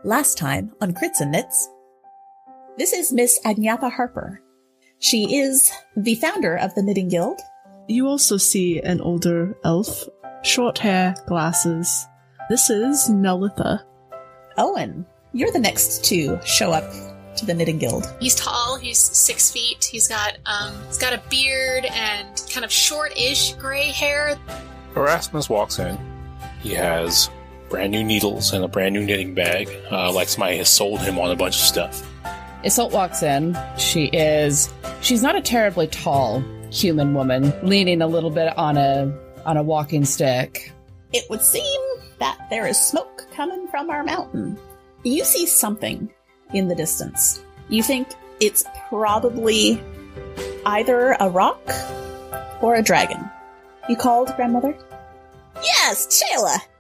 Last time on Crits&Knits, this is Miss Agnatha Harper. She is the founder of the Knitting Guild. You also see an older elf, short hair, glasses. This is Nelitha. Owen, you're the next to show up to the Knitting Guild. He's tall, he's 6 feet, he's got a beard and kind of short-ish gray hair. Erasmus walks in. He has brand new needles and a brand new knitting bag, like somebody has sold him on a bunch of stuff. Isolt walks in. She's not a terribly tall human woman, leaning a little bit on a walking stick. It would seem that there is smoke coming from our mountain. You see something in the distance. You think it's probably either a rock or a dragon. You called, grandmother? Yes,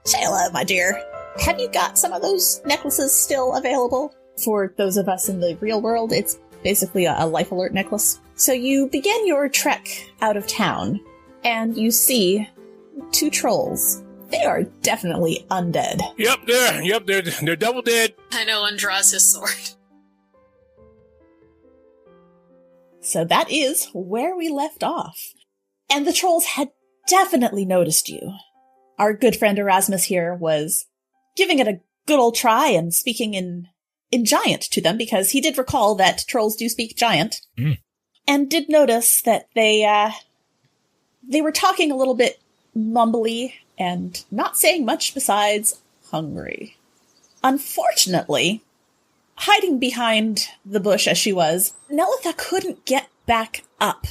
Shayla, my dear. Have you got some of those necklaces still available? For those of us in the real world, it's basically a life alert necklace. So you begin your trek out of town, and you see 2 trolls. They are definitely undead. They're double dead. And Owen draws his sword. So that is where we left off. And the trolls had definitely noticed you. Our good friend Erasmus here was giving it a good old try and speaking in Giant to them, because he did recall that trolls do speak Giant, and did notice that they were talking a little bit mumbly and not saying much besides hungry. Unfortunately, hiding behind the bush as she was, Nelitha couldn't get back up.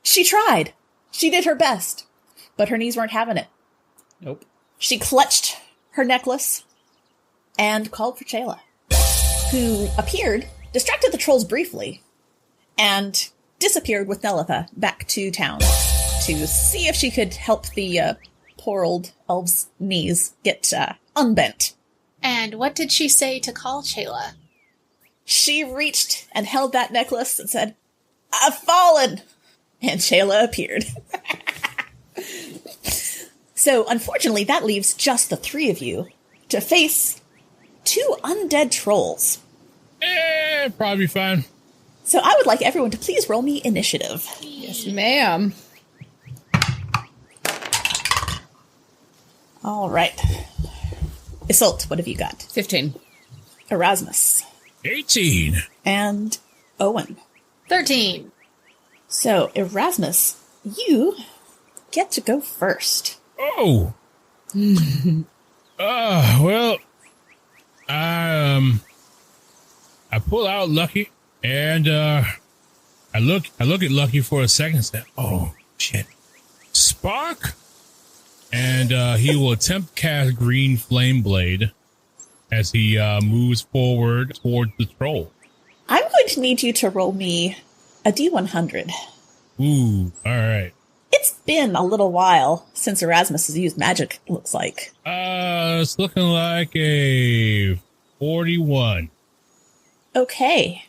She tried. She did her best, but her knees weren't having it. Nope. She clutched her necklace and called for Shayla, who appeared, distracted the trolls briefly, and disappeared with Nelitha back to town to see if she could help the poor old elf's knees get unbent. And what did she say to call Shayla? She reached and held that necklace and said, "I've fallen!" And Shayla appeared. So, unfortunately, that leaves just the 3 of you to face 2 undead trolls. Probably fine. So I would like everyone to please roll me initiative. Yes, ma'am. All right. Isolt, what have you got? 15. Erasmus. 18. And Owen. 13. So, Erasmus, you get to go first. Oh. Well, I pull out Lucky, and I look at Lucky for a second and say, "Oh shit, Spark!" And he will attempt to cast Green Flame Blade as he moves forward towards the troll. I'm going to need you to roll me a D100. Ooh, all right. It's been a little while since Erasmus has used magic, it looks like. It's looking like a 41. Okay.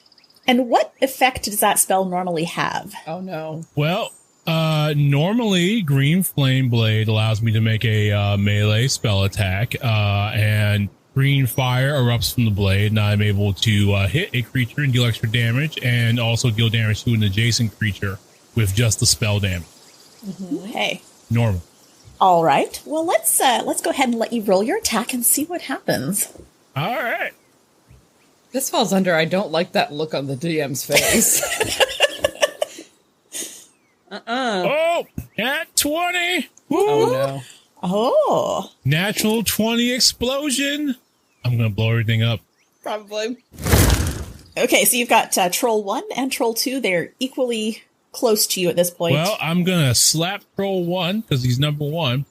And what effect does that spell normally have? Oh, no. Well, normally Green Flame Blade allows me to make a melee spell attack, and green fire erupts from the blade, and I'm able to hit a creature and deal extra damage, and also deal damage to an adjacent creature with just the spell damage. Mm-hmm. Hey. Normal. All right. Well, let's go ahead and let you roll your attack and see what happens. All right. This falls under I don't like that look on the DM's face. Oh, nat 20. Woo. Oh, no. Oh. Natural 20 explosion. I'm going to blow everything up. Probably. Okay, so you've got Troll 1 and Troll 2. They're equally close to you at this point. Well, I'm going to slap Troll 1 because he's number 1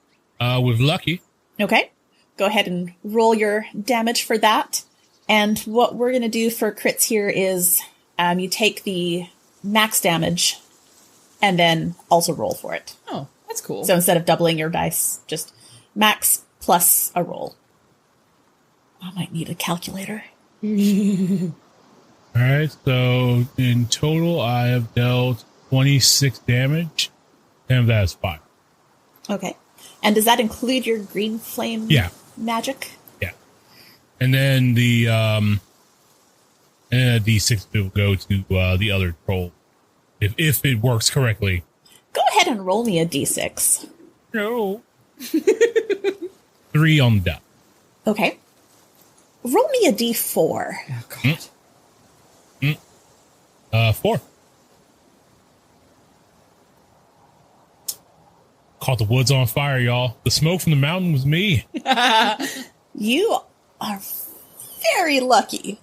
with Lucky. Okay. Go ahead and roll your damage for that. And what we're going to do for crits here is you take the max damage and then also roll for it. Oh, that's cool. So instead of doubling your dice, just max plus a roll. I might need a calculator. All right, so in total, I have dealt 26 damage, and that's 5. Okay. And does that include your green flame magic? Yeah. And then the D6 will go to the other troll. If it works correctly. Go ahead and roll me a d6. No. 3 on the dot. Okay. Roll me a d4. Oh, God. 4. Caught the woods on fire, y'all. The smoke from the mountain was me. You are very lucky.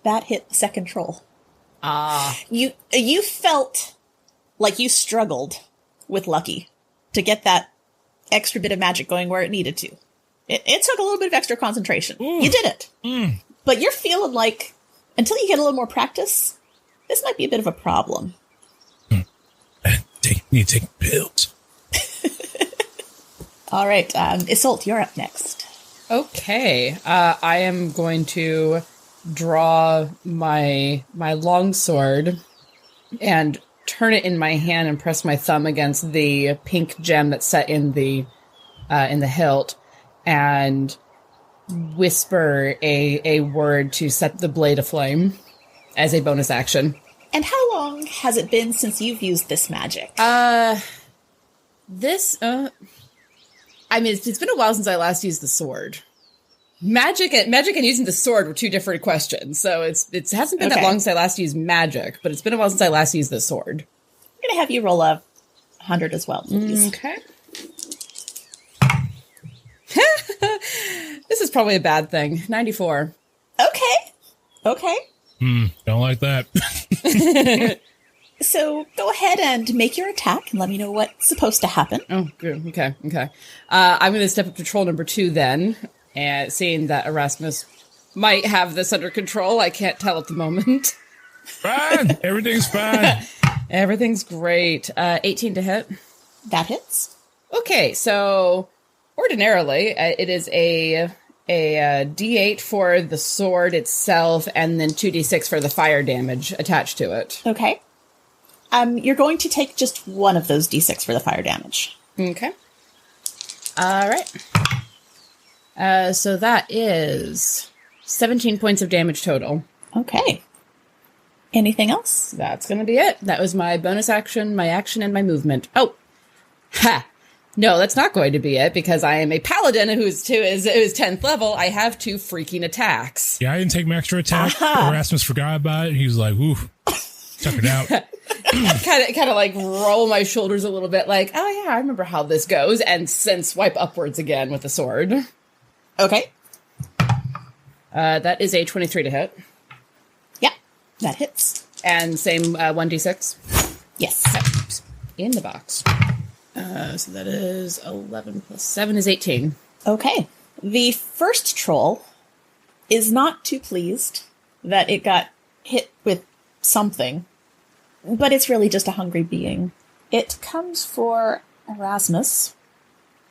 That hit the second troll. You felt like you struggled with Lucky to get that extra bit of magic going where it needed to. It took a little bit of extra concentration. You did it. But you're feeling like, until you get a little more practice, this might be a bit of a problem. Need to take pills. All right, Isolde, you're up next. Okay. I am going to draw my longsword and turn it in my hand and press my thumb against the pink gem that's set in the hilt and whisper a word to set the blade aflame as a bonus action. And how long has it been since you've used this magic? It's been a while since I last used the sword. Magic and using the sword were two different questions. So it hasn't been that long since I last used magic, but it's been a while since I last used the sword. I'm going to have you roll a 100 as well, please. Okay. This is probably a bad thing. 94. Okay. Don't like that. So go ahead and make your attack and let me know what's supposed to happen. Oh, good. Okay. I'm going to step up to troll number 2 then. And seeing that Erasmus might have this under control, I can't tell at the moment. Fine. Everything's fine. Everything's great. 18 to hit. That hits. Okay, so ordinarily it is a D8 for the sword itself, and then 2d6 for the fire damage attached to it. Okay. You're going to take just one of those d6 for the fire damage. Okay. All right. So that is 17 points of damage total. Okay. Anything else? That's going to be it. That was my bonus action, my action, and my movement. Oh, ha! No, that's not going to be it, because I am a paladin who's 10th level. I have 2 freaking attacks. Yeah, I didn't take my extra attack. Erasmus forgot about it. He was like, "Oof, tuck it out." kind of like roll my shoulders a little bit, like, oh yeah, I remember how this goes, and then swipe upwards again with the sword. Okay. That is a 23 to hit. Yeah, that hits. And same 1d6? Yes. In the box. So that is 11 plus 7 is 18. Okay. The first troll is not too pleased that it got hit with something, but it's really just a hungry being. It comes for Erasmus.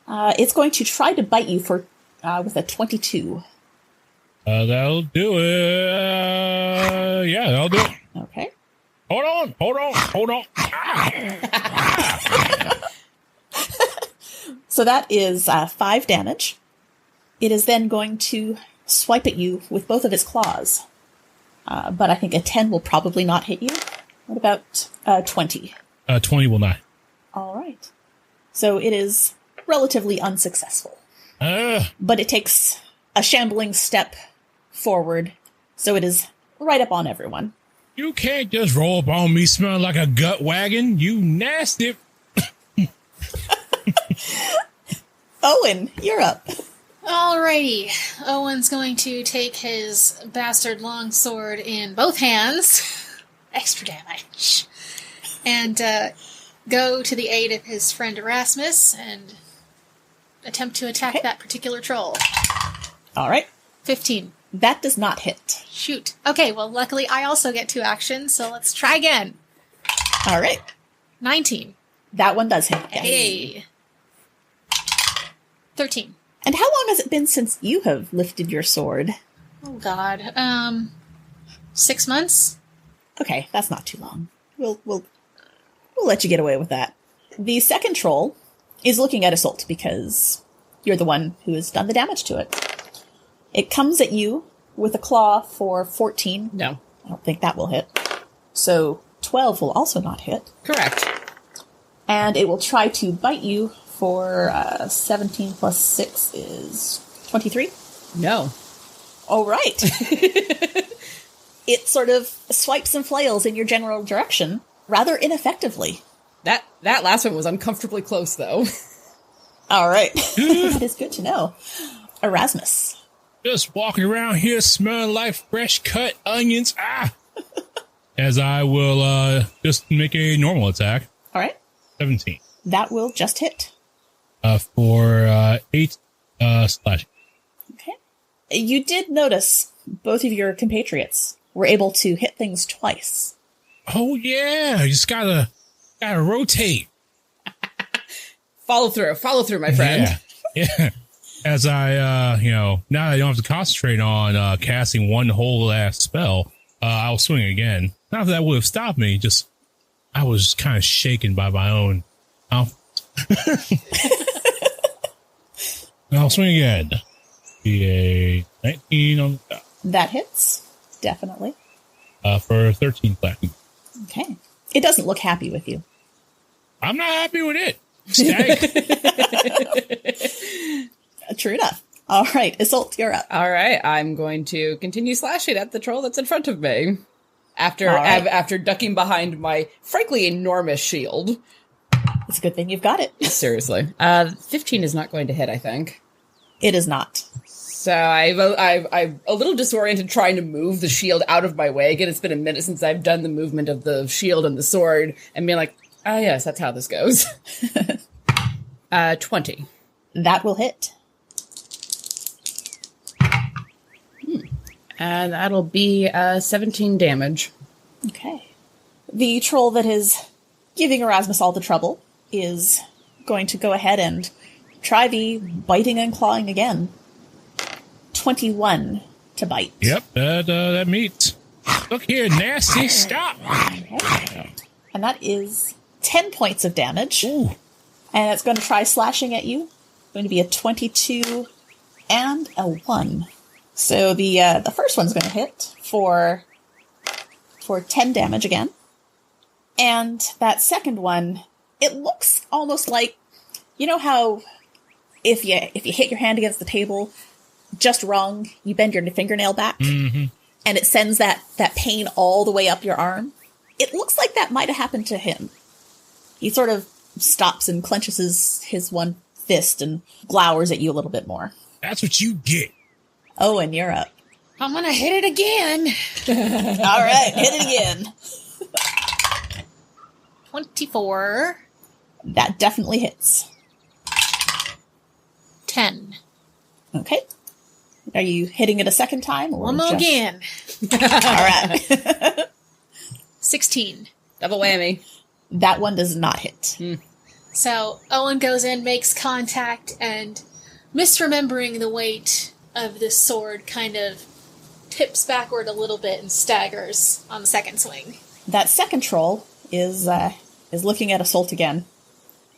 It's going to try to bite you with a 22. That'll do it. Yeah, that'll do it. Okay. Hold on. So that is 5 damage. It is then going to swipe at you with both of its claws. But I think a 10 will probably not hit you. What about 20? 20 will not. All right. So it is relatively unsuccessful. But it takes a shambling step forward, so it is right up on everyone. You can't just roll up on me smelling like a gut wagon, you nasty. Owen, you're up. Alrighty. Owen's going to take his bastard longsword in both hands. Extra damage. And go to the aid of his friend Erasmus and attempt to attack that particular troll. All right. 15. That does not hit. Shoot. Okay, well, luckily I also get 2 actions, so let's try again. All right. 19. That one does hit. Yes. Hey. 13. And how long has it been since you have lifted your sword? Oh, God. 6 months? Okay, that's not too long. We'll let you get away with that. The second troll is looking at Isolde because you're the one who has done the damage to it. It comes at you with a claw for 14. No. I don't think that will hit. So 12 will also not hit. Correct. And it will try to bite you for 17 plus 6 is 23. No. All right. It sort of swipes and flails in your general direction, rather ineffectively. That last one was uncomfortably close, though. All right. That is good to know. Erasmus. Just walking around here smelling like fresh cut onions. As I will just make a normal attack. All right. 17. That will just hit. For 8 slash. Okay. You did notice both of your compatriots were able to hit things twice. Oh yeah, you just gotta rotate. Follow through, my friend. Yeah. As I, now that I don't have to concentrate on casting one whole ass spell, I'll swing again. Not that that would have stopped me, just I was kind of shaken by my own. I'll swing again. Be a 19 on the top. That hits. Definitely. For 13 platinum. Okay. It doesn't look happy with you. I'm not happy with it. Stag. True enough. All right, Isolt, you're up. All right, I'm going to continue slashing at the troll that's in front of me. After ducking behind my, frankly, enormous shield. It's a good thing you've got it. Seriously. 15 is not going to hit, I think. It is not. So I'm a little disoriented trying to move the shield out of my way. Again, it's been a minute since I've done the movement of the shield and the sword, and being like, yes, that's how this goes. 20. That will hit. And that'll be 17 damage. Okay. The troll that is giving Erasmus all the trouble is going to go ahead and try the biting and clawing again. 21 to bite. Yep, that meets. Look here, nasty, stop! And that is 10 points of damage. Ooh. And it's going to try slashing at you. Going to be a 22 and a 1. So the first one's going to hit for 10 damage again. And that second one, it looks almost like, you know how if you hit your hand against the table just wrong, you bend your fingernail back, and it sends that pain all the way up your arm? It looks like that might have happened to him. He sort of stops and clenches his one fist and glowers at you a little bit more. That's what you get. Oh, and you're up. I'm gonna hit it again. All right, hit it again. 24. That definitely hits. 10. Okay. Are you hitting it a second time? Or One more just... again. All right. 16. Double whammy. That one does not hit. So Owen goes in, makes contact, and misremembering the weight of this sword kind of tips backward a little bit and staggers on the second swing. That second troll is looking at Isolt again,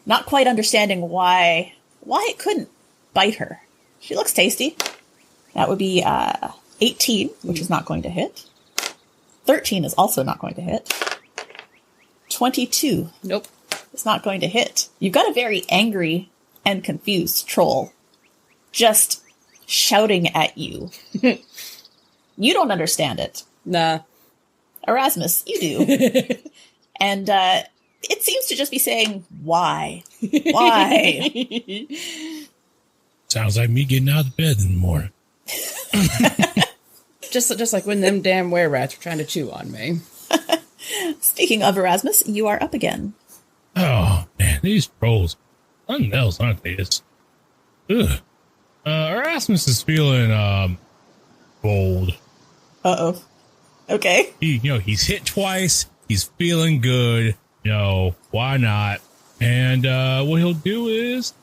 not quite understanding why it couldn't bite her. She looks tasty. That would be 18, which is not going to hit. 13 is also not going to hit. 22. Nope. It's not going to hit. You've got a very angry and confused troll just shouting at you. You don't understand it. Nah. Erasmus, you do. And it seems to just be saying, why? Why? Sounds like me getting out of bed in the morning. Just like when them damn were-rats were trying to chew on me. Speaking of Erasmus, you are up again. Oh, man, these trolls. Something else, aren't they? Ugh. Erasmus is feeling, bold. Uh-oh. Okay. He's hit twice. He's feeling good. Why not? And what he'll do is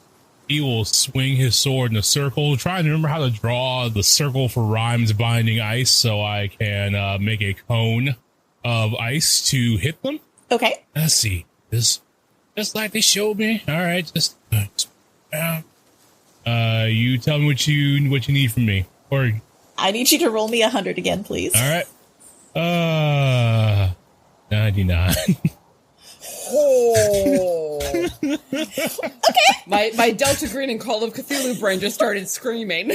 he will swing his sword in a circle, trying to remember how to draw the circle for rhymes binding ice so I can make a cone of ice to hit them. Okay. Let's see. Just like they showed me. All right, you tell me what you need from me. Or I need you to roll me 100 again, please. All right. 99. Oh. Okay. My Delta Green and Call of Cthulhu brain just started screaming.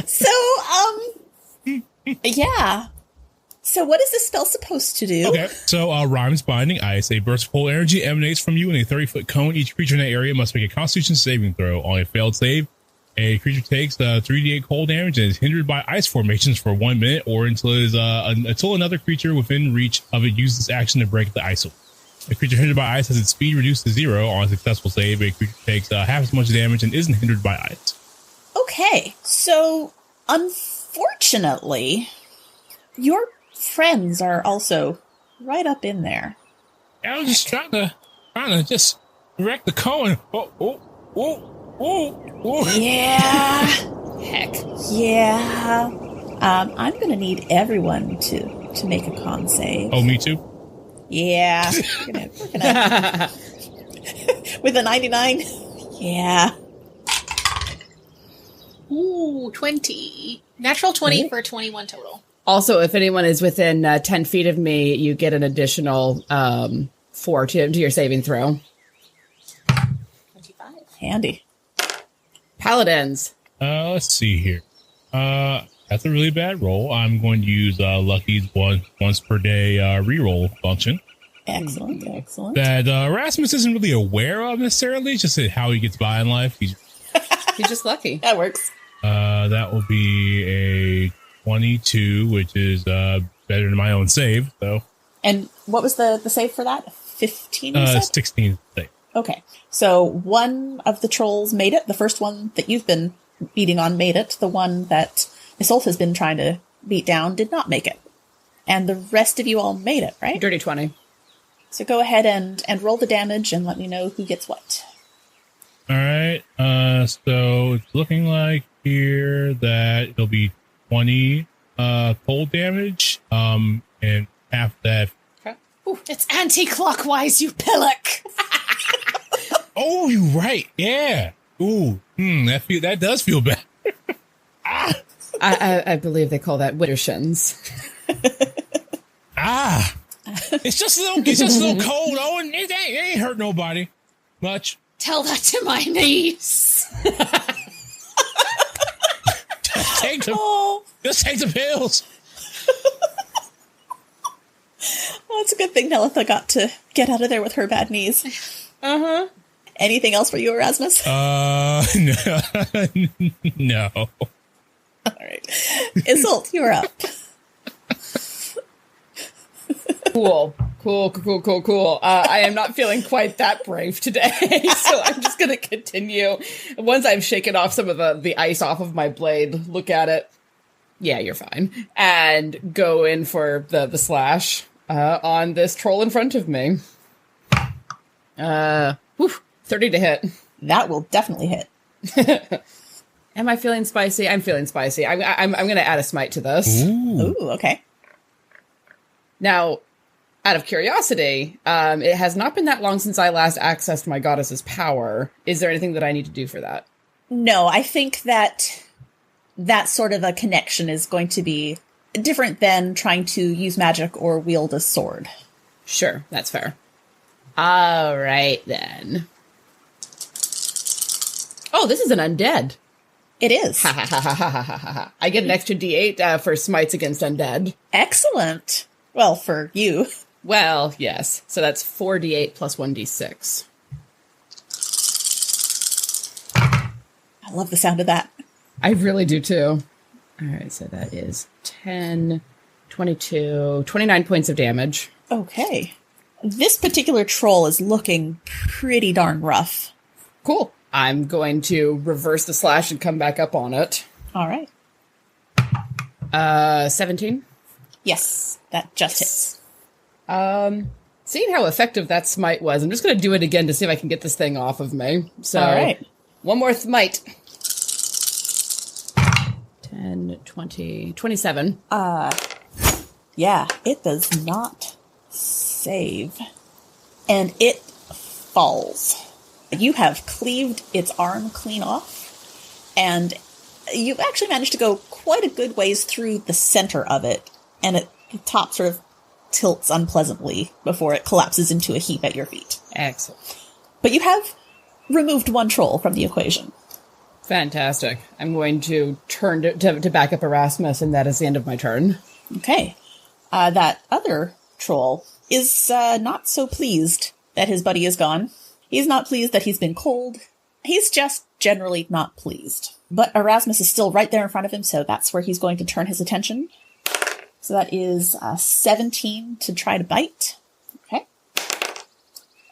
So, yeah. So what is this spell supposed to do? Okay, so Rhymes Binding Ice. A burst of cold energy emanates from you in a 30-foot cone. Each creature in that area must make a Constitution saving throw. On a failed save, a creature takes 3d8 cold damage and is hindered by ice formations for 1 minute or until another creature within reach of it uses this action to break the ice. A creature hindered by ice has its speed reduced to 0 on a successful save. A creature takes half as much damage and isn't hindered by ice. Okay, so unfortunately, your friends are also right up in there. I was just trying to just wreck the cone. Oh. Yeah. Heck. Yeah. I'm going to need everyone to make a con save. Oh, me too? Yeah. We're gonna with a 99? Yeah. Ooh, 20. Natural 20 for 21 total. Also, if anyone is within 10 feet of me, you get an additional 4 to your saving throw. 25. Handy. Paladins. Let's see here. That's a really bad roll. I'm going to use Lucky's once per day reroll function. Excellent. That Rasmus isn't really aware of necessarily. It's just how he gets by in life. He's just lucky. That works. That will be a 22, which is better than my own save. So. And what was the save for that? 15? 16 save. Okay. So one of the trolls made it. The first one that you've been beating on made it. The one that Isolf has been trying to beat down did not make it. And the rest of you all made it, right? Dirty 20. So go ahead and roll the damage and let me know who gets what. All right. So it's looking like here that it'll be 20 cold damage. And half that. Okay. Ooh, it's anti-clockwise, you pillock. Oh, you're right. Yeah. Ooh. That does feel bad. I believe they call that widdershins. It's just a little cold, Owen. It ain't hurt nobody much. Tell that to my niece. Just take the pills. Well, it's a good thing Nelitha got to get out of there with her bad knees. Uh-huh. Anything else for you, Erasmus? No. All right. Isolt, you're up. Cool. I am not feeling quite that brave today, so I'm just going to continue. Once I've shaken off some of the ice off of my blade, look at it. Yeah, you're fine. And go in for the slash on this troll in front of me. 30 to hit. That will definitely hit. Am I feeling spicy? I'm feeling spicy. I'm going to add a smite to this. Ooh, okay. Now, out of curiosity, it has not been that long since I last accessed my goddess's power. Is there anything that I need to do for that? No, I think that sort of a connection is going to be different than trying to use magic or wield a sword. Sure, that's fair. All right, then. Oh, this is an undead. It is. I get an extra D8 for smites against undead. Excellent. Well, for you. Well, yes. So that's 4d8 plus 1d6. I love the sound of that. I really do, too. All right, so that is 10, 22, 29 points of damage. Okay. This particular troll is looking pretty darn rough. Cool. I'm going to reverse the slash and come back up on it. All right. 17? Yes, that just hits. Seeing how effective that smite was, I'm just going to do it again to see if I can get this thing off of me. So, all right. One more smite. 10, 20, 27. Yeah, it does not save. And it falls. You have cleaved its arm clean off, and you've actually managed to go quite a good ways through the center of it, and the top sort of tilts unpleasantly before it collapses into a heap at your feet. Excellent. But you have removed one troll from the equation. Fantastic. I'm going to turn to back up Erasmus, and that is the end of my turn. Okay. That other troll is not so pleased that his buddy is gone. He's not pleased that he's been cold. He's just generally not pleased. But Erasmus is still right there in front of him, so that's where he's going to turn his attention. So that is 17 to try to bite. Okay.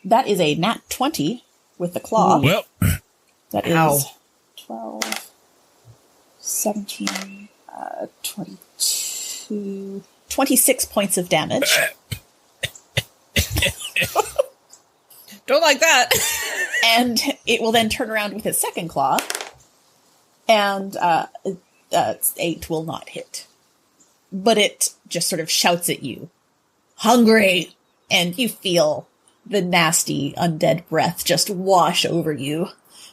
That is a nat 20 with the claw. Well, That is Ow. 12, 17, 22, 26 points of damage. Don't like that. And it will then turn around with its second claw. And 8 will not hit. But it just sort of shouts at you, "Hungry!" And you feel the nasty undead breath just wash over you.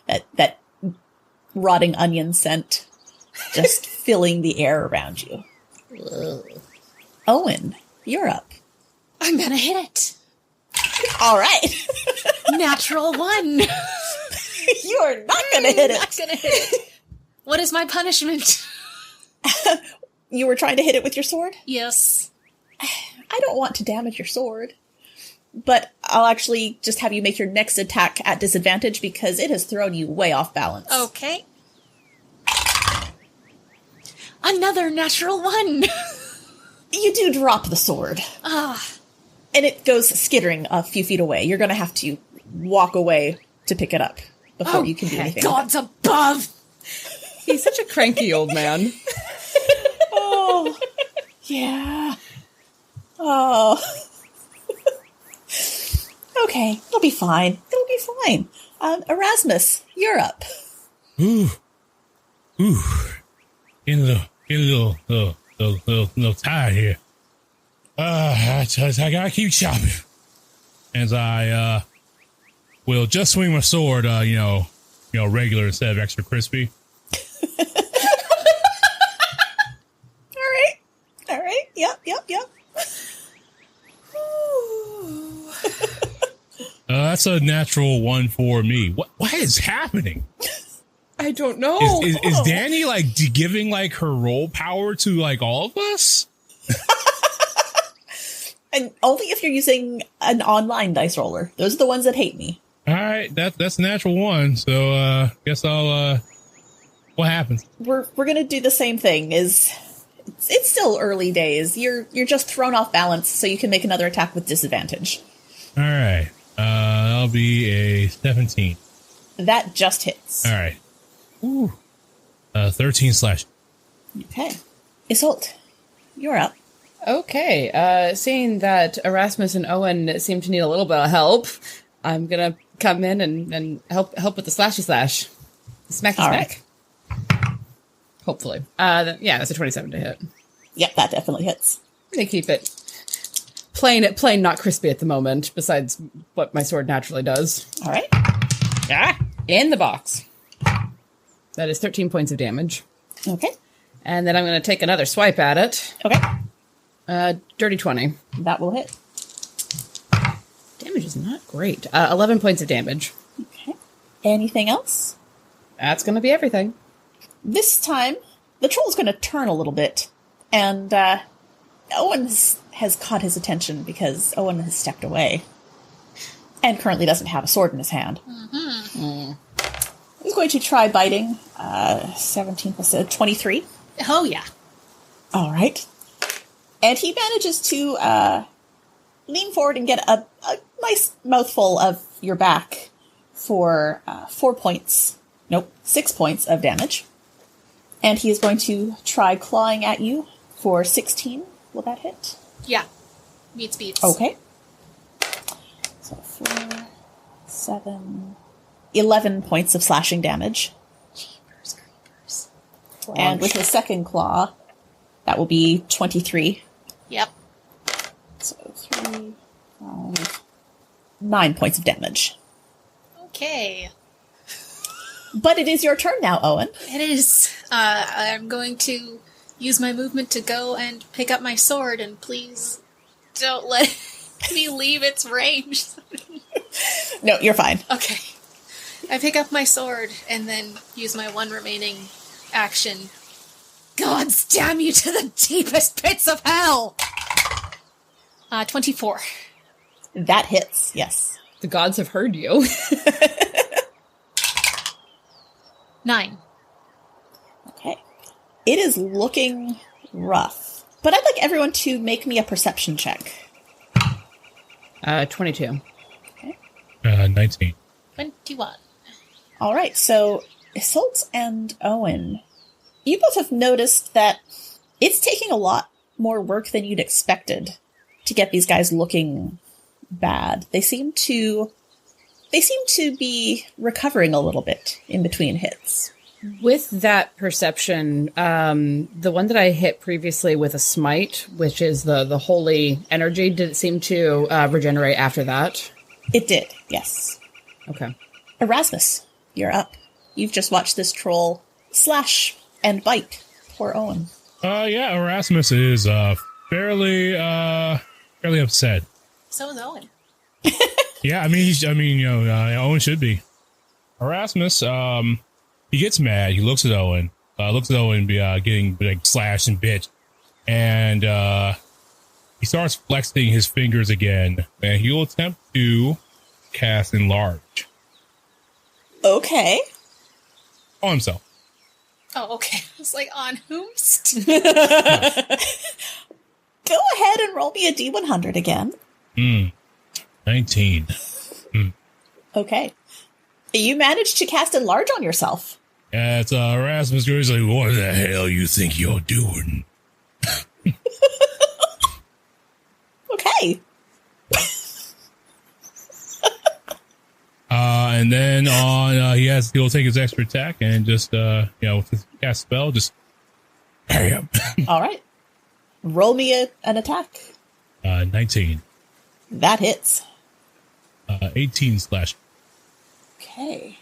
That rotting onion scent just filling the air around you. Owen, you're up. I'm gonna hit it. All right. Natural 1. You're not going to hit it. Not gonna hit it. What is my punishment? You were trying to hit it with your sword? Yes. I don't want to damage your sword. But I'll actually just have you make your next attack at disadvantage because it has thrown you way off balance. Okay. Another natural 1. You do drop the sword. Ah. And it goes skittering a few feet away. You're going to have to walk away to pick it up before you can do anything. Gods above. He's such a cranky old man. Oh, yeah. Oh. Okay, it'll be fine. It'll be fine. Erasmus, you're up. Ooh. Getting a little tired here. I gotta keep chopping. As I will just swing my sword, regular instead of extra crispy. All right. Yep. That's a natural 1 for me. What is happening? I don't know. Is Danny giving her role power to all of us? And only if you're using an online dice roller. Those are the ones that hate me. All right, that's a natural 1. So guess I'll. What happens? We're gonna do the same thing. It's still early days. You're just thrown off balance, so you can make another attack with disadvantage. All right, that'll be a 17. That just hits. All right. Ooh. 13 slash. Okay. Isolt, you're up. Okay, seeing that Erasmus and Owen seem to need a little bit of help, I'm gonna come in and help with the slashy slash. Smacky All smack. Right. Hopefully. Yeah, that's a 27 to hit. Yep, that definitely hits. They keep it plain, not crispy at the moment, besides what my sword naturally does. All right. In the box. That is 13 points of damage. Okay. And then I'm going to take another swipe at it. Okay. Dirty 20. That will hit. Damage is not great. 11 points of damage. Okay. Anything else? That's going to be everything. This time, the troll's going to turn a little bit, and Owen has caught his attention because Owen has stepped away and currently doesn't have a sword in his hand. He's going to try biting. 17 plus 23. Oh, yeah. All right. And he manages to lean forward and get a nice mouthful of your back for 4 points. Nope, 6 points of damage. And he is going to try clawing at you for 16. Will that hit? Yeah. Beats. Okay. So 4, 7, 11 points of slashing damage. Jeepers creepers. And with his second claw, that will be 23. Yep. So 3, 5, 9 points of damage. Okay. But it is your turn now, Owen. It is. I'm going to use my movement to go and pick up my sword, and please don't let me leave its range. No, you're fine. Okay. I pick up my sword and then use my one remaining action. Gods damn you to the deepest pits of hell! 24. That hits, yes. The gods have heard you. 9. Okay. It is looking rough, but I'd like everyone to make me a perception check. 22. 19. 21. All right, so Isolde and Owen, you both have noticed that it's taking a lot more work than you'd expected to get these guys looking bad. They seem to be recovering a little bit in between hits. With that perception, the one that I hit previously with a smite, which is the holy energy, did it seem to regenerate after that? It did, yes. Okay. Erasmus, you're up. You've just watched this troll slash and bite poor Owen. Yeah, Erasmus is fairly upset. So is Owen. Yeah, Owen should be. Erasmus, he gets mad. He looks at Owen. Getting like slashed and bit, and he starts flexing his fingers again, and he will attempt to cast Enlarge. Okay. On himself. Oh, okay. I was like, on whomst? Go ahead and roll me a D100 again. 19. Okay. You managed to cast Enlarge on yourself. Yeah, it's Erasmus goes like, what the hell you think you're doing? Okay. And then he'll take his extra attack and just, with his cast spell, just carry him. All right. Roll me an attack. 19. That hits. 18 slash. Okay.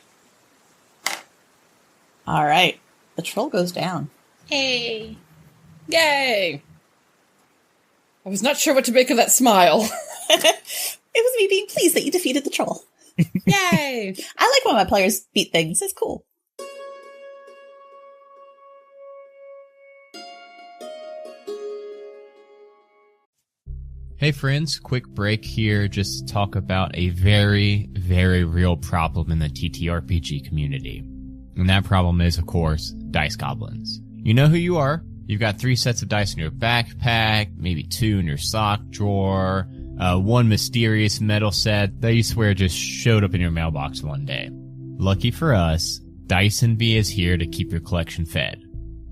All right. The troll goes down. Hey. Yay! I was not sure what to make of that smile. It was me being pleased that you defeated the troll. Yay! I like when my players beat things. It's cool. Hey friends, quick break here just to talk about a very, very real problem in the TTRPG community. And that problem is, of course, dice goblins. You know who you are. You've got 3 sets of dice in your backpack, maybe 2 in your sock drawer, 1 mysterious metal set that you swear just showed up in your mailbox one day. Lucky for us, Dice Envy is here to keep your collection fed.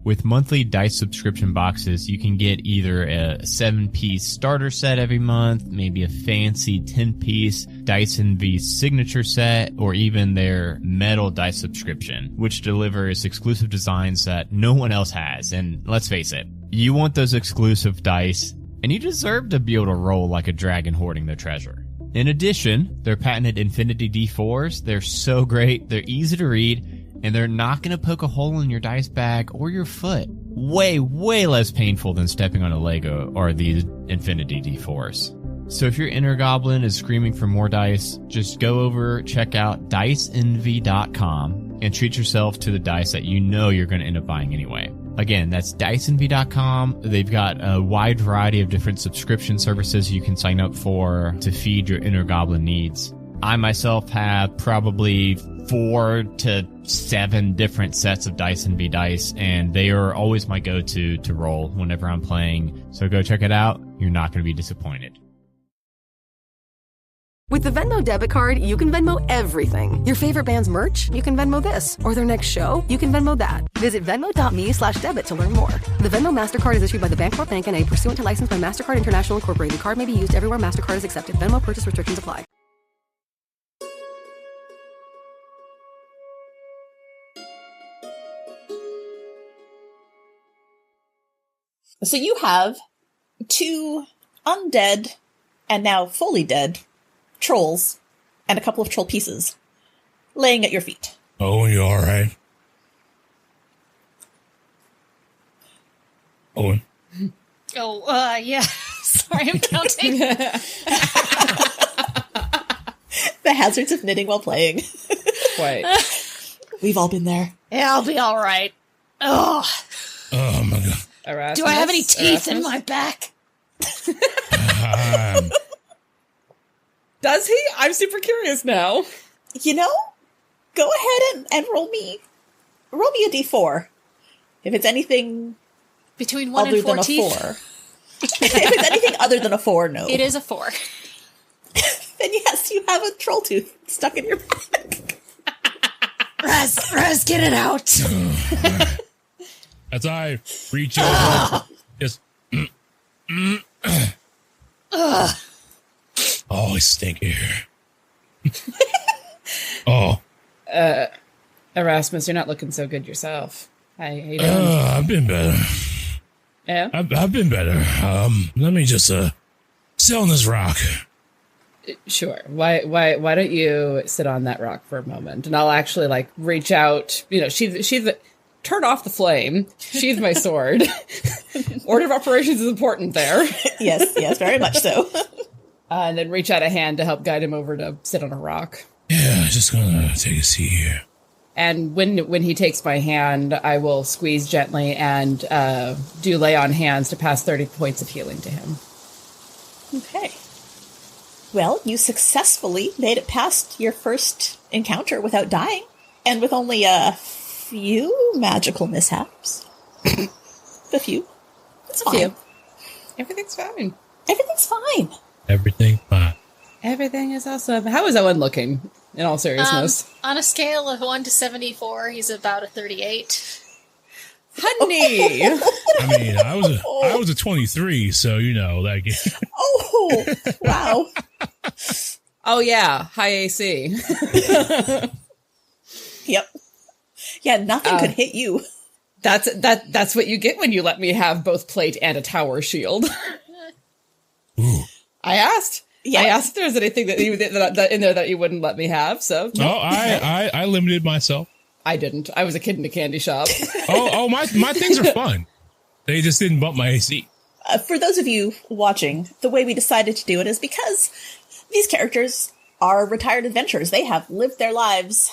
With monthly dice subscription boxes, you can get either a 7-piece starter set every month, maybe a fancy 10-piece Dice Envy signature set, or even their metal dice subscription, which delivers exclusive designs that no one else has. And let's face it, you want those exclusive dice, and you deserve to be able to roll like a dragon hoarding their treasure. In addition, their patented Infinity D4s, they're so great, they're easy to read, and they're not going to poke a hole in your dice bag or your foot. Way, way less painful than stepping on a Lego or these Infinity D4s. So if your inner goblin is screaming for more dice, just go over, check out DiceEnvy.com and treat yourself to the dice that you know you're going to end up buying anyway. Again, that's DiceEnvy.com. They've got a wide variety of different subscription services you can sign up for to feed your inner goblin needs. I myself have probably 4 to 7 different sets of Dice Envy dice, and they are always my go-to to roll whenever I'm playing. So go check it out. You're not going to be disappointed. With the Venmo debit card, you can Venmo everything. Your favorite band's merch? You can Venmo this. Or their next show? You can Venmo that. Visit Venmo.me/debit to learn more. The Venmo MasterCard is issued by the Bancorp Bank N.A. pursuant to license by MasterCard International Incorporated. Card may be used everywhere MasterCard is accepted. Venmo purchase restrictions apply. So you have 2 undead and now fully dead trolls and a couple of troll pieces laying at your feet. Oh, you all right? Owen. Oh, yeah. Sorry, I'm counting. The hazards of knitting while playing. Quite. We've all been there. Yeah, I'll be all right. Oh, my God. Erasmus, do I have any teeth in my back? Does he? I'm super curious now. You know, go ahead and roll me a d4. If it's anything Between 1 other and 4 than a teeth. 4. If it's anything other than a 4, no. It is a 4. Then yes, you have a troll tooth stuck in your back. Raz, get it out. As I reach over, just. Oh, I stink here. Oh. Erasmus, you're not looking so good yourself. How you doing? I've been better. Yeah? I've been better. Let me just sit on this rock. Sure. Why don't you sit on that rock for a moment, and I'll actually like reach out. You know, turn off the flame. Sheathe my sword. Order of operations is important there. Yes, very much so. And then reach out a hand to help guide him over to sit on a rock. Yeah, just gonna take a seat here. And when he takes my hand, I will squeeze gently and do lay on hands to pass 30 points of healing to him. Okay. Well, you successfully made it past your first encounter without dying, and with only a few magical mishaps. A few. It's fine. Everything's fine. Everything's fine. Everything fine. Everything is awesome. How is Owen looking, in all seriousness? On a scale of 1 to 74, he's about a 38. Honey! I mean, I was a 23, so you know that. Oh, wow. Oh yeah, high AC. Yep. Yeah, nothing could hit you. That's what you get when you let me have both plate and a tower shield. Ooh. I asked. Yeah. I asked if there was anything that in there that you wouldn't let me have. So no, I limited myself. I didn't. I was a kid in a candy shop. My things are fun. They just didn't bump my AC. For those of you watching, the way we decided to do it is because these characters are retired adventurers. They have lived their lives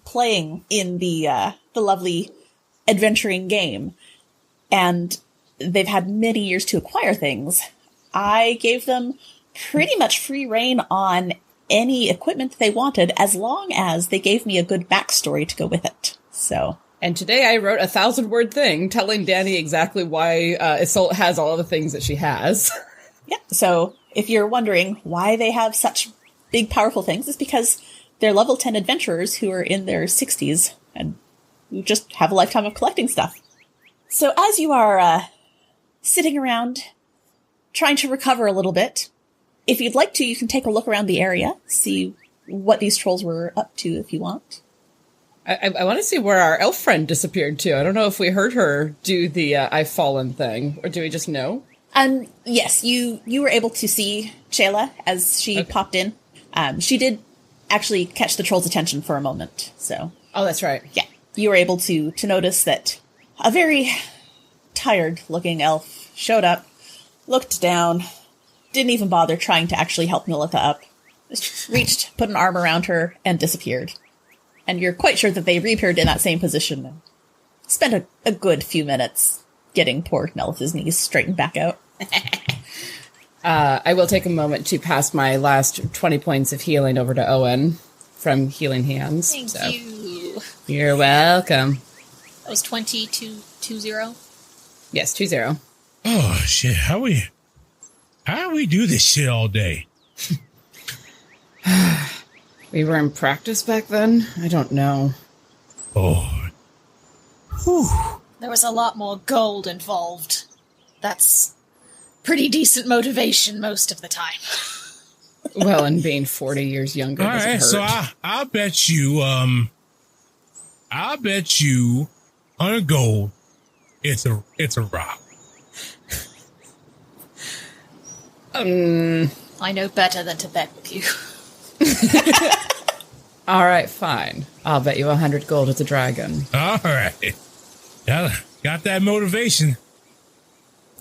playing in the lovely adventuring game, and they've had many years to acquire things. I gave them pretty much free reign on any equipment they wanted, as long as they gave me a good backstory to go with it. So, and today I wrote a 1,000-word thing telling Danny exactly why Isolde has all of the things that she has. Yeah. So if you're wondering why they have such big, powerful things, it's because they're level 10 adventurers who are in their 60s and who just have a lifetime of collecting stuff. So as you are sitting around trying to recover a little bit, if you'd like to, you can take a look around the area, see what these trolls were up to if you want. I want to see where our elf friend disappeared to. I don't know if we heard her do the I've fallen thing, or do we just know? Yes, you were able to see Shayla as she popped in. She did actually catch the troll's attention for a moment, so. Oh, that's right. Yeah. You were able to notice that a very tired-looking elf showed up, looked down, didn't even bother trying to actually help Nilitha up. Just reached, put an arm around her, and disappeared. And you're quite sure that they reappeared in that same position and spent a good few minutes getting poor Nilitha's knees straightened back out. I will take a moment to pass my last 20 points of healing over to Owen from Healing Hands. Thank you. You're welcome. That was 20. Yes, 2-0. Oh shit! How we do this shit all day? We were in practice back then? I don't know. Oh. Whew. There was a lot more gold involved. That's pretty decent motivation most of the time. Well, and being 40 years younger All doesn't right, hurt. so I'll bet you, on gold, it's a rock. I know better than to bet with you. All right, fine. I'll bet you 100 gold it's a dragon. All right, got that motivation.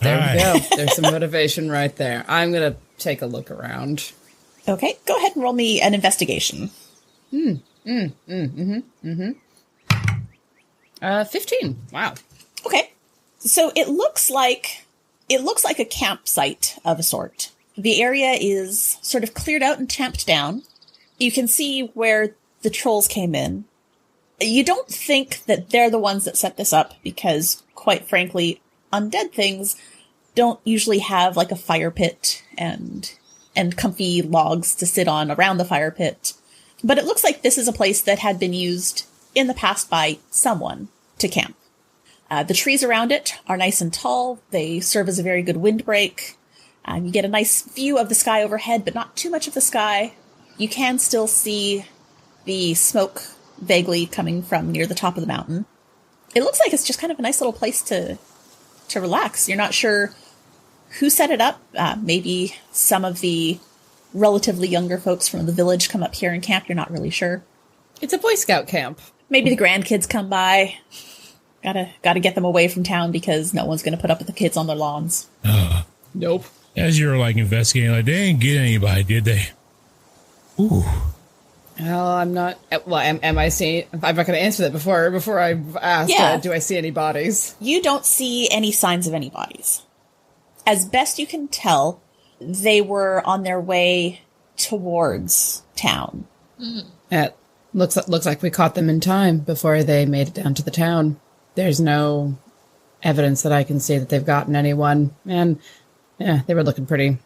There All we right. go. There's some motivation right there. I'm going to take a look around. Okay, go ahead and roll me an investigation. 15. Wow. Okay. So it looks like a campsite of a sort. The area is sort of cleared out and tamped down. You can see where the trolls came in. You don't think that they're the ones that set this up because, quite frankly, undead things don't usually have like a fire pit and comfy logs to sit on around the fire pit. But it looks like this is a place that had been used in the past by someone to camp. The trees around it are nice and tall. They serve as a very good windbreak. You get a nice view of the sky overhead, but not too much of the sky. You can still see the smoke vaguely coming from near the top of the mountain. It looks like it's just kind of a nice little place to relax. You're not sure who set it up. Maybe some of the relatively younger folks from the village come up here and camp. You're not really sure. It's a Boy Scout camp. Maybe the grandkids come by. Gotta get them away from town because no one's gonna put up with the kids on their lawns. Nope. As you're like investigating, like they didn't get anybody, did they? Ooh. Well, I'm not. Well, am I seeing? I'm not going to answer that before I've asked. Yeah. Do I see any bodies? You don't see any signs of any bodies. As best you can tell, they were on their way towards town. It looks like we caught them in time before they made it down to the town. There's no evidence that I can see that they've gotten anyone, and yeah, they were looking pretty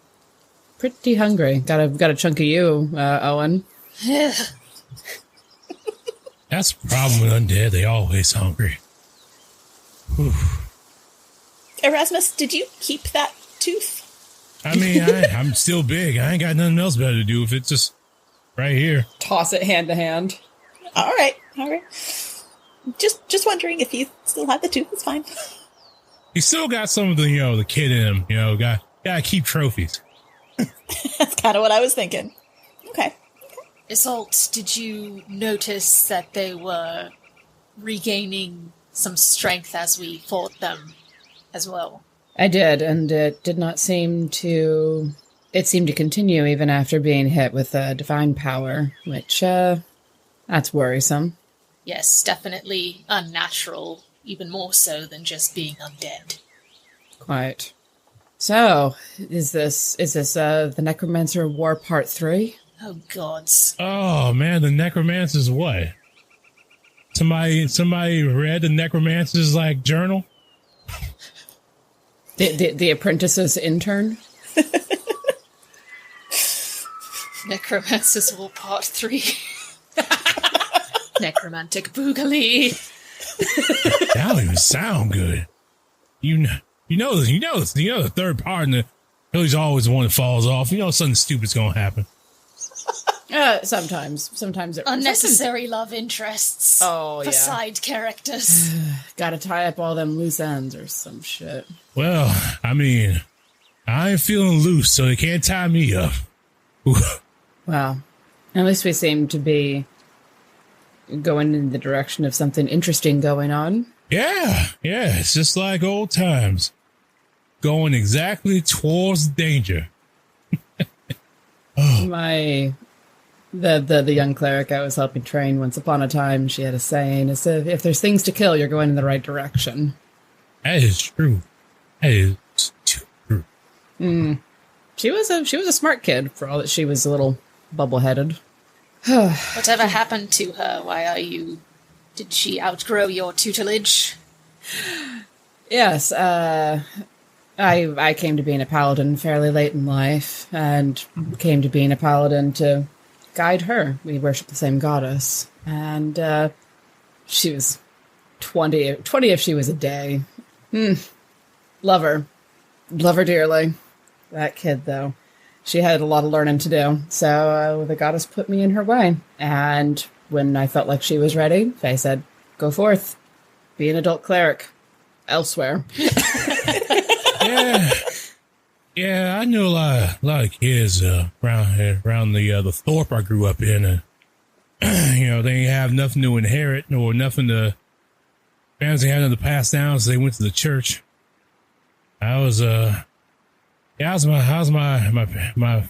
hungry. Got a chunk of you, Owen. That's the problem with undead. They always hungry. Whew. Erasmus, did you keep that tooth? I mean, I'm still big. I ain't got nothing else better to do if it's just right here. Toss it hand to hand. All right. Just wondering if you still have the tooth. It's fine. He still got some of the, the kid in him. Gotta keep trophies. That's kind of what I was thinking. Okay. Isolt, did you notice that they were regaining some strength as we fought them as well? I did, and it did not seem to... It seemed to continue even after being hit with a divine power, which, that's worrisome. Yes, definitely unnatural, even more so than just being undead. Quite. So, is this the Necromancer War Part 3? Oh, gods. Oh, man, the Necromancer's what? Somebody read the Necromancer's, journal? The Apprentice's intern? Necromancer's War Part 3. Necromantic Boogaloo. That don't even sound good. You know the third part in the Billy's always the one that falls off. Something stupid's gonna happen. Sometimes it Unnecessary love interests. Oh, for yeah. side characters. Gotta tie up all them loose ends or some shit. Well, I mean, I ain't feeling loose, so they can't tie me up. Well, at least we seem to be going in the direction of something interesting going on. Yeah, it's just like old times. Going exactly towards danger. The young cleric I was helping train once upon a time, she had a saying, is if there's things to kill, you're going in the right direction. That is true. That is too true. She was a smart kid, for all that she was a little bubble-headed. Whatever happened to her? Did she outgrow your tutelage? Yes, I came to being a paladin fairly late in life, and came to being a paladin to guide her. We worship the same goddess, and she was 20 if she was a day. Love her dearly. That kid, though, she had a lot of learning to do, so the goddess put me in her way, and when I felt like she was ready, I said, go forth, be an adult cleric elsewhere. Yeah, I knew a lot of kids around the Thorpe I grew up in, and they ain't have nothing to inherit or nothing to families they had to pass down, so they went to the church. I was my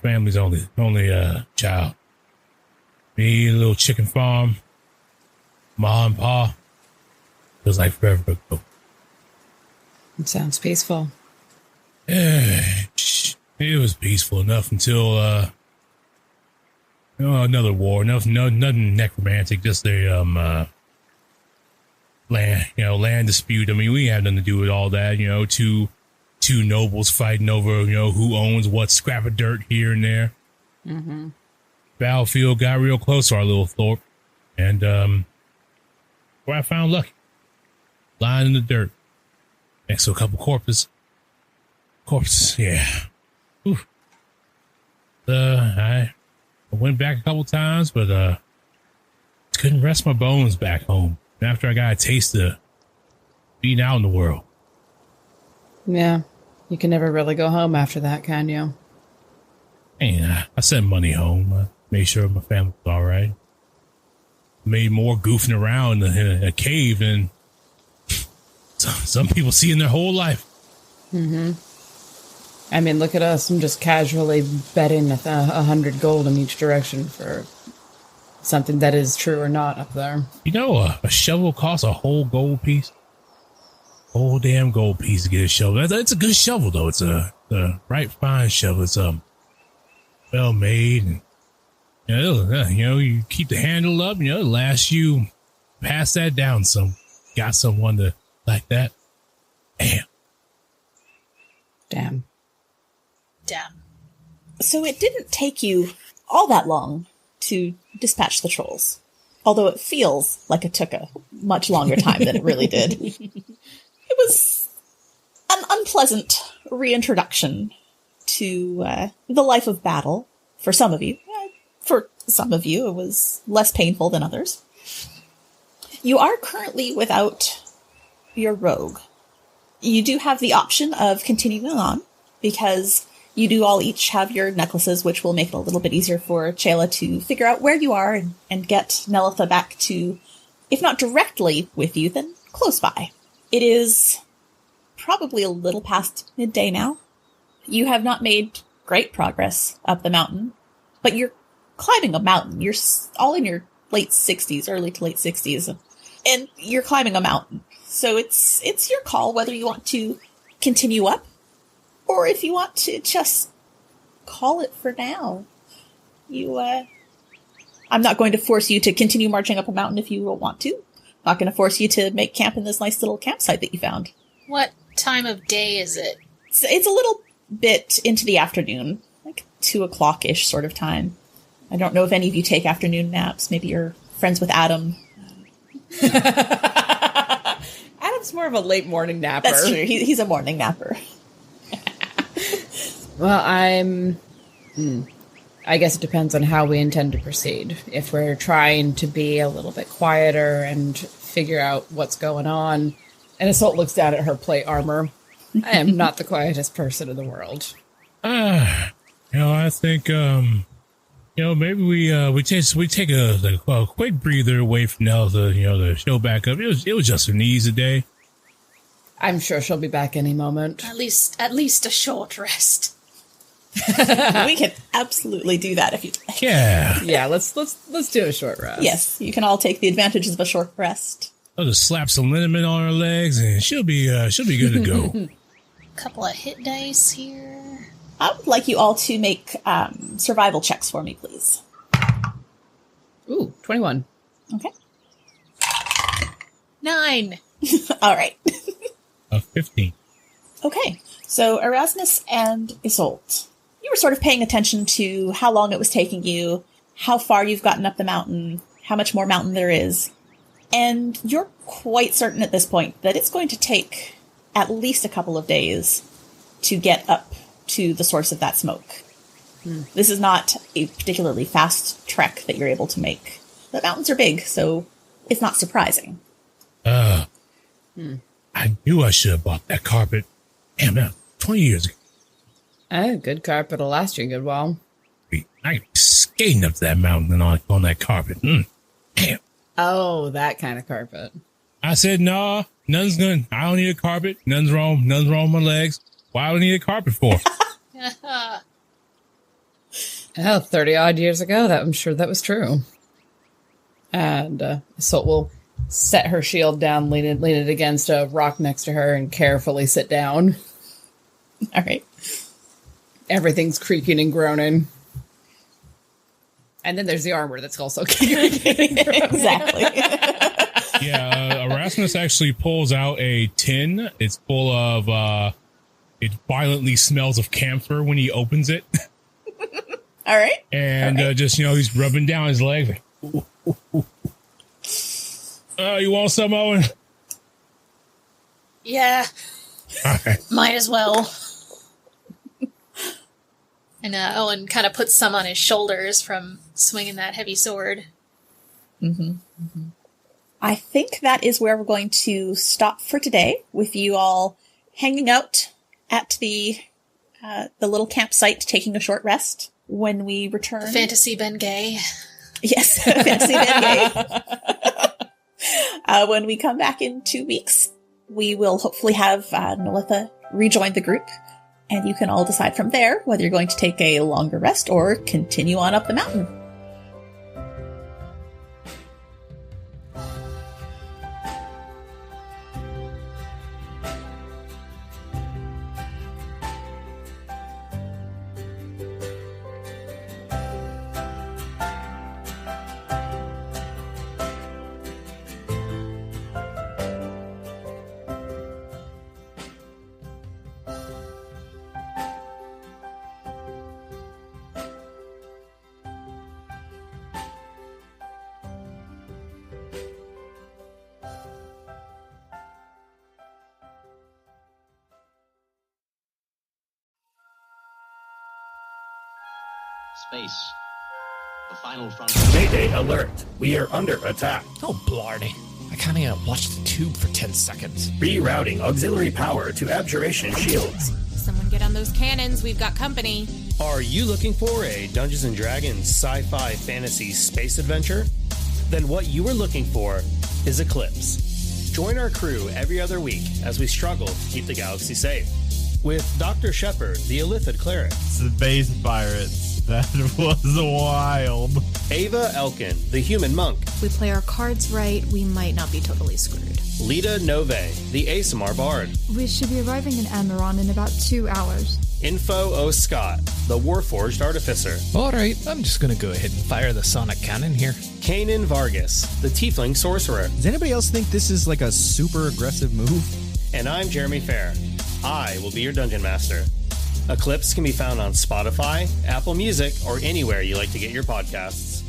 family's only child. Me, a little chicken farm, ma and pa. It was like forever ago. It sounds peaceful. It was peaceful enough until another war. Nothing necromantic, just a land dispute. I mean, we had nothing to do with all that. Two nobles fighting over who owns what scrap of dirt here and there. Mm-hmm. Battlefield got real close to our little Thorpe, and where I found Lucky, lying in the dirt next to a couple corpses. Yeah. Oof. I went back a couple times, but couldn't rest my bones back home after I got a taste of being out in the world. Yeah, you can never really go home after that, can you? Hey, I sent money home. I made sure my family was all right. Made more goofing around in a cave than some people see in their whole life. Mm-hmm. I mean, look at us. I'm just casually betting 100 gold in each direction for something that is true or not up there. A shovel costs a whole gold piece. Whole damn gold piece to get a shovel. It's a good shovel, though. It's a right fine shovel. It's well made. And, you keep the handle up. It'll last you pass that down some. Got someone to like that. Damn. So it didn't take you all that long to dispatch the trolls, although it feels like it took a much longer time than it really did. It was an unpleasant reintroduction to the life of battle for some of you. For some of you, it was less painful than others. You are currently without your rogue. You do have the option of continuing on, because you do all each have your necklaces, which will make it a little bit easier for Chayla to figure out where you are and get Nelitha back to, if not directly with you, then close by. It is probably a little past midday now. You have not made great progress up the mountain, but you're climbing a mountain. You're all in your late 60s, early to late 60s, and you're climbing a mountain. So it's your call whether you want to continue up or if you want to just call it for now. I'm not going to force you to continue marching up a mountain if you don't want to. I'm not going to force you to make camp in this nice little campsite that you found. What time of day is it? It's a little bit into the afternoon, like 2 o'clock-ish sort of time. I don't know if any of you take afternoon naps. Maybe you're friends with Adam. Adam's more of a late morning napper. That's true. He's a morning napper. Well, I guess it depends on how we intend to proceed. If we're trying to be a little bit quieter and figure out what's going on. And Isolde looks down at her plate armor. I am not the quietest person in the world. I think, maybe we take a quick breather away from now to show back up. It was just her knees a day. I'm sure she'll be back any moment. At least a short rest. We can absolutely do that if you'd like. Yeah, let's do a short rest. Yes, you can all take the advantages of a short rest. I'll just slap some liniment on her legs and she'll be good to go. Couple of hit dice here. I would like you all to make survival checks for me, please. Ooh, 21. Okay. 9. All right. 15. Okay, so Erasmus and Isolde, you were sort of paying attention to how long it was taking you, how far you've gotten up the mountain, how much more mountain there is, and you're quite certain at this point that it's going to take at least a couple of days to get up to the source of that smoke. This is not a particularly fast trek that you're able to make. The mountains are big, so it's not surprising. I knew I should have bought that carpet. Damn, that 20 years ago. A good carpet will last you a good while. I skating up that mountain on that carpet. Damn. Oh, that kind of carpet. I said, no, nothing's good. I don't need a carpet. Nothing's wrong with my legs. Why do I need a carpet for? 30 odd years ago, I'm sure that was true. And so we'll set her shield down, lean it against a rock next to her, and carefully sit down. All right. Everything's creaking and groaning. And then there's the armor that's also creaking and groaning. Exactly. Yeah, Erasmus actually pulls out a tin. It's full of, it violently smells of camphor when he opens it. All right. And just, he's rubbing down his leg. Like, ooh, ooh, ooh. You want some, Owen? Yeah. Okay. Might as well. And Owen kind of puts some on his shoulders from swinging that heavy sword. Mm-hmm. Mm-hmm. I think that is where we're going to stop for today, with you all hanging out at the little campsite, taking a short rest. When we return, Fantasy Bengay. Yes, Fantasy Bengay. When we come back in 2 weeks, we will hopefully have Nolitha rejoin the group, and you can all decide from there whether you're going to take a longer rest or continue on up the mountain. Space. The final frontier. Mayday alert. We are under attack. Oh, blarney. I can't even watch the tube for 10 seconds. Rerouting auxiliary power to abjuration shields. Someone get on those cannons. We've got company. Are you looking for a Dungeons & Dragons sci-fi fantasy space adventure? Then what you are looking for is Eclipse. Join our crew every other week as we struggle to keep the galaxy safe. With Dr. Shepard, the Illithid cleric. Space pirates. That was wild. Ava Elkin, the human monk. If we play our cards right, we might not be totally screwed. Lita Nove, the ASMR bard. We should be arriving in Amaron in about 2 hours. Info O. Scott, the Warforged artificer. Alright, I'm just gonna go ahead and fire the sonic cannon here. Kanan Vargas, the tiefling sorcerer. Does anybody else think this is like a super aggressive move? And I'm Jeremy Fair. I will be your dungeon master. Eclipse can be found on Spotify, Apple Music, or anywhere you like to get your podcasts.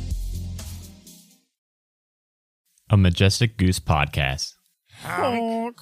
A Majestic Goose podcast. Honk.